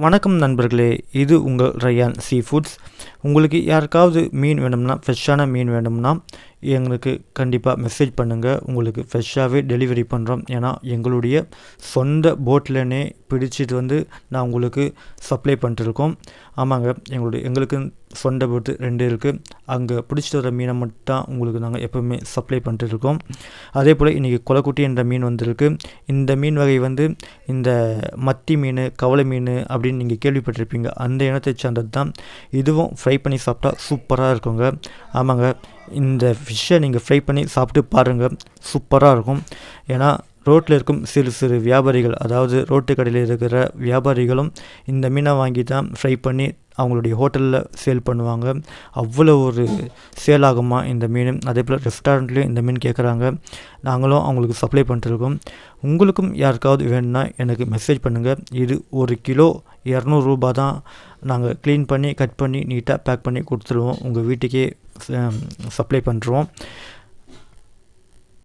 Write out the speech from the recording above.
வணக்கம் நண்பர்களே, இது உங்கள் ரயான் சீ ஃபுட்ஸ். உங்களுக்கு யாருக்காவது மீன் வேணும்னா, ஃப்ரெஷ்ஷான மீன் வேணும்னா எங்களுக்கு கண்டிப்பாக மெசேஜ் பண்ணுங்கள். உங்களுக்கு ஃப்ரெஷ்ஷாகவே டெலிவரி பண்ணுறோம். ஏன்னா எங்களுடைய சொந்த போட்லனே பிடிச்சிட்டு வந்து நான் உங்களுக்கு சப்ளை பண்ணிட்டுருக்கோம். ஆமாங்க, எங்களுக்கு சொந்த போட்டு 2 இருக்குது. அங்கே பிடிச்சிட்டு வர மீனை மட்டும் தான் உங்களுக்கு நாங்கள் எப்போவுமே சப்ளை பண்ணிட்டுருக்கோம். அதே போல் இன்றைக்கி கொலக்குட்டி என்ற மீன் வந்திருக்கு. இந்த மீன் வகை வந்து இந்த மத்தி மீன், கவலை மீன் அப்படின்னு நீங்கள் கேள்விப்பட்டிருப்பீங்க. அந்த இனத்தை சார்ந்தது தான். இதுவும் ஃப்ரை பண்ணி சாப்பிட்டா சூப்பராக இருக்குங்க. ஆமாங்க, இந்த ஃபிஷ்ஷை நீங்கள் ஃப்ரை பண்ணி சாப்பிட்டு பாருங்கள், சூப்பராக இருக்கும். ஏன்னா ரோட்டில் இருக்கும் சிறு சிறு வியாபாரிகள், அதாவது ரோட்டு கடையில் இருக்கிற வியாபாரிகளும் இந்த மீனை வாங்கி தான் ஃப்ரை பண்ணி அவங்களுடைய ஹோட்டலில் சேல் பண்ணுவாங்க. அவ்வளோ ஒரு சேல் ஆகுமா இந்த மீன். அதே போல் ரெஸ்டாரண்ட்லேயும் இந்த மீன் கேட்குறாங்க. நாங்களும் அவங்களுக்கு சப்ளை பண்ணிட்டுருக்கோம். உங்களுக்கும் யாருக்காவது வேணும்னா எனக்கு மெசேஜ் பண்ணுங்கள். இது 1 கிலோ 200 ரூபா தான். நாங்கள் க்ளீன் பண்ணி கட் பண்ணி நீட்டாக பேக் பண்ணி கொடுத்துருவோம். உங்கள் வீட்டுக்கே சப்ளை பண்ணுறோம்.